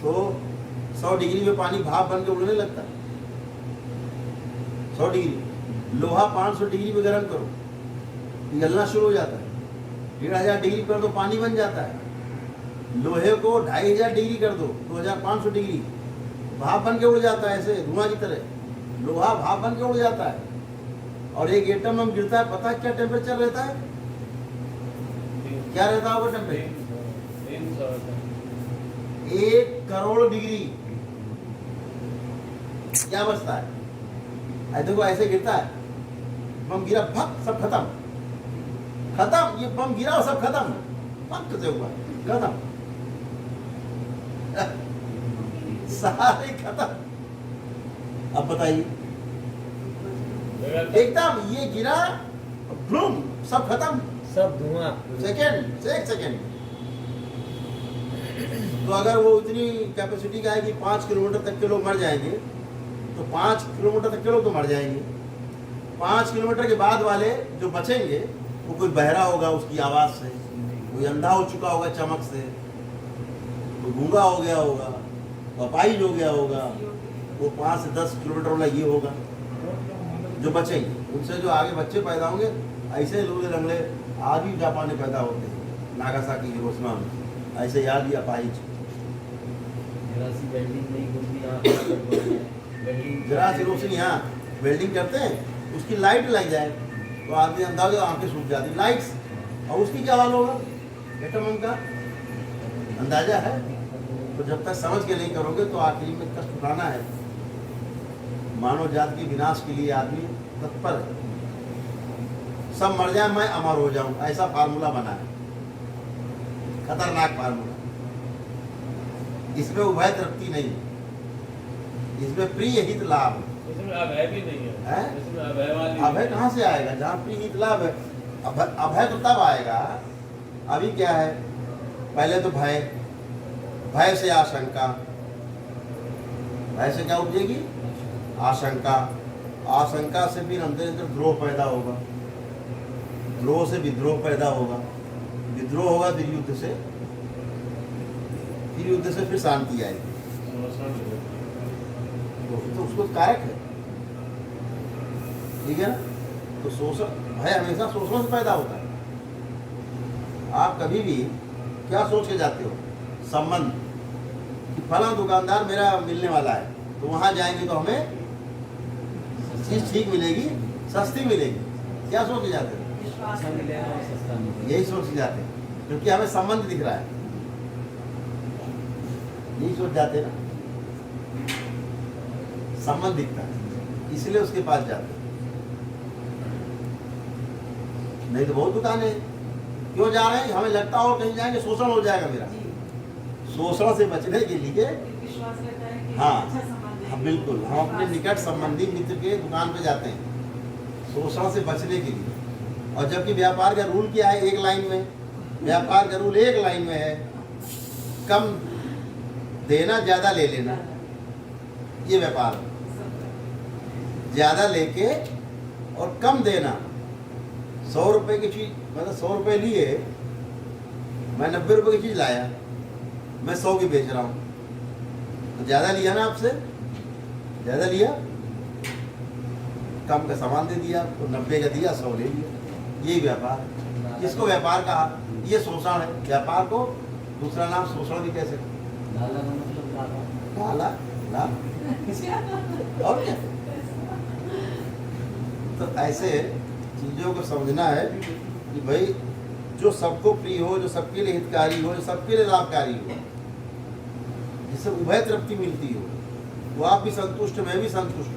तो 100 डिग्री में पानी भाप बन के उड़ने लगता है। 100 डिग्री। लोहा 500 डिग्री में गर्म करो, पिघलना शुरू हो जाता है। 1500 डिग्री पर तो पानी बन जाता है। लोहे को 2500 डिग्री कर दो, 2500 डिग्री, भाप बन के उड़ जाता है, ऐसे धुआं की तरह लोहा भाप बन के उड़ जाता है। और एक एटम में गिरता है, पता है क्या टेम्परेचर रहता है? क्या रहता होगा टेम्परेचर? 1 करोड़ डिग्री। क्या बचता है? देखो ऐसे गिरता है, बम गिरा, भक, सब खत्म। खत्म, ये बम गिरा और सब खत्म, पक से हुआ, खत्म, सारे खत्म। अब बताइए, एकदम ये गिरा, ब्लूम, सब खत्म, सब धुआं। सेकेंड से 1 सेकेंड। तो अगर वो इतनी कैपेसिटी का है कि 5 किलोमीटर तक के लोग मर जाएंगे, तो 5 किलोमीटर तक के लोग तो मर जाएंगे। 5 किलोमीटर के बाद वाले जो बचेंगे, वो कोई बहरा होगा उसकी आवाज़ से, कोई अंधा हो चुका होगा चमक से, कोई गूंगा हो गया होगा, अपाहिज हो गया होगा, वो 5 से 10 किलोमीटर वाला ये होगा जो बचेंगे। उनसे जो आगे बच्चे पैदा होंगे, ऐसे लूले लंगड़े आदि जापानी पैदा होते हैं नागासाकी हिरोशिमा में, ऐसे याद ही अपाहिज। जरा सी रोशनी यहाँ वेल्डिंग करते हैं, उसकी लाइट लग जाए तो आदमी अंधा हो, आंखें सूख जाती, लाइट्स, और उसकी क्या हाल होगा? एटम का अंदाजा है। तो जब तक समझ के नहीं करोगे तो आखिरी में कष्ट उठाना है। मानव जात के विनाश के लिए आदमी तत्पर है। सब मर जाए, मैं अमर हो जाऊं, ऐसा फार्मूला बना है, खतरनाक फार्मूला। इसमें उभय तृप्ति नहीं, इसमें प्रिय हित लाभ, इसमें अभय भी नहीं है। इसमें अभय वाली अभय कहाँ से आएगा? जहाँ प्रिय हित लाभ है, अभय तो तब आएगा। अभी क्या है? पहले तो भय, भय से आशंका, भय से क्या उपजेगी? आशंका, आशंका से फिर अंदर अंदर द्रोह पैदा होगा, द्रोह से विद्रोह पैदा होगा, विद्रोह होगा फिर युद्ध से, फिर युद्ध से फिर शांति आएगी। तो उसको कारक है, ठीक है ना? तो शोषण, भय हमेशा शोषण से पैदा होता है। आप कभी भी क्या सोच के जाते हो? संबंध, कि फला दुकानदार मेरा मिलने वाला है, तो वहां जाएंगे तो हमें चीज ठीक मिलेगी, सस्ती मिलेगी। क्या सोच के जाते हो? यही सोच के जाते हैं, क्योंकि हमें संबंध दिख रहा है, यही सोच जाते ना, संबंध दिखता है, इसलिए उसके पास जाते हैं। नहीं तो बहुत दुकानें, क्यों जा रहे हैं? हमें लगता हो कहीं जाएंगे शोषण हो जाएगा मेरा। शोषण से बचने के लिए हाँ, हाँ बिल्कुल, हम अपने निकट संबंधी मित्र के दुकान पे जाते हैं शोषण से बचने के लिए। और जबकि व्यापार का रूल क्या है? एक लाइन में, व्यापार का रूल एक लाइन में है, कम देना, ज्यादा ले लेना, ये व्यापार है। ज्यादा लेके और कम देना। 100 रुपए की चीज, मतलब 100 रुपए लिए, मैं 90 रुपए की चीज लाया, मैं 100 की बेच रहा हूँ, तो ज्यादा लिया ना आपसे, ज्यादा लिया, कम का सामान दे दिया, तो 90 का दिया, 100 ले लिया। ये व्यापार, इसको व्यापार कहा। ये शोषण है। व्यापार को दूसरा नाम शोषण भी कह सकते। लाला, और क्या? तो ऐसे चीजों को समझना है कि भाई जो सबको प्रिय हो, जो सबके लिए हितकारी हो, जो सबके लिए लाभकारी हो, जिससे उभय तृप्ति मिलती हो, वो आप भी संतुष्ट, मैं भी संतुष्ट,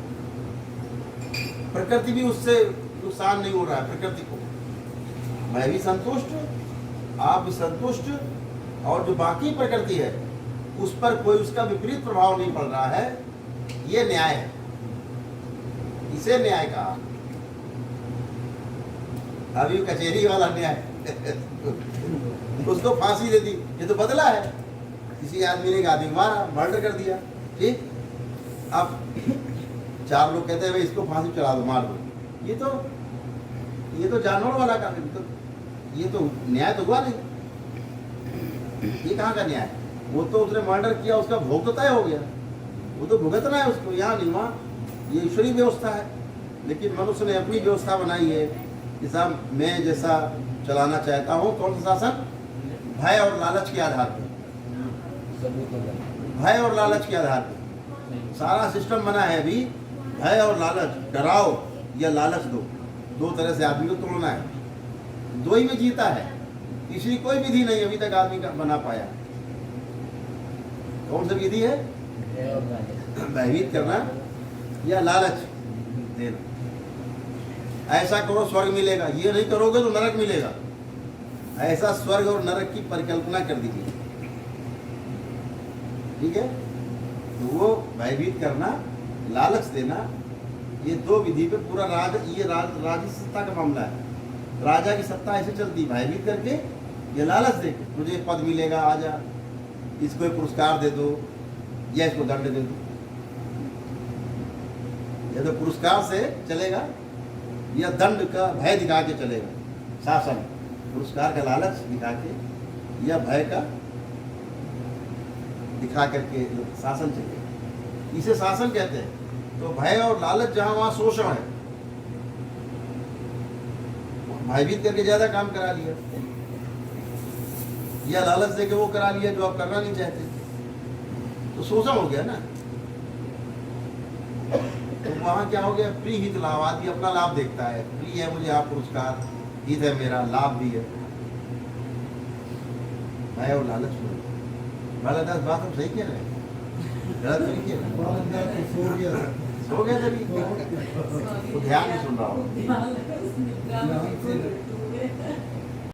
प्रकृति भी उससे नुकसान नहीं हो रहा है, प्रकृति को मैं भी संतुष्ट, आप भी संतुष्ट, और जो बाकी प्रकृति है उस पर कोई उसका विपरीत प्रभाव नहीं पड़ रहा है। ये न्याय है, इसे न्याय कहा। अभी कचहरी वाला न्याय उसको फांसी दे दी, ये तो बदला है। किसी आदमी ने एक आदमी मारा, मर्डर कर दिया, ठीक। अब 4 लोग कहते हैं भाई इसको फांसी चढ़ा दो, मार दो। ये तो जानवर वाला काम, तो ये तो न्याय तो हुआ नहीं। ये कहाँ का न्याय? वो तो उसने मर्डर किया, उसका भोग तो तय हो गया, वो तो भुगतना है उसको, यहाँ नहीं वहाँ। ये ईश्वरीय व्यवस्था है। लेकिन मनुष्य ने अपनी व्यवस्था बनाई है कि साहब मैं जैसा चलाना चाहता हूँ। कौन सा शासन? भय और लालच के आधार पर, भय और लालच के आधार पर सारा सिस्टम बना है। अभी भय और लालच, डराओ या लालच दो, दो तरह से आदमी को तोड़ना है। दो ही में जीता है, तीसरी कोई विधि नहीं अभी तक आदमी का बना पाया। कौन सी विधि है? भयभीत करना या लालच देना। ऐसा करो स्वर्ग मिलेगा, ये नहीं करोगे तो नरक मिलेगा। ऐसा स्वर्ग और नरक की परिकल्पना कर दीजिए, ठीक है। तो वो भयभीत करना, लालच देना, ये दो विधि पे पूरा राजी सत्ता का मामला है। राजा की सत्ता ऐसे चलती, भयभीत करके ये लालच दे के तुझे पद मिलेगा, आजा, इसको एक पुरस्कार दे दो या इसको दंड दे दो। या तो पुरस्कार से चलेगा या दंड का भय दिखा के चलेगा। शासन पुरस्कार का लालच दिखा के या भय का दिखा करके शासन चलेगा, इसे शासन कहते हैं। तो भय और लालच जहां वहां शोषण है, भयभीत करके ज्यादा काम करा लिया या लालच देके वो करा लिया जो आप करना नहीं चाहते, तो शोषण हो गया ना। तो वहां क्या हो गया? प्रिय हित लाभ, आदमी अपना लाभ देखता है, प्रिय है मुझे आप पुरस्कार, हित है मेरा, लाभ भी है। भय और लालच में बालादास बात हम सही कह रहे हैं, गलत नहीं कह रहे। सो गया तभी, वो ध्यान नहीं सुन रहा हो।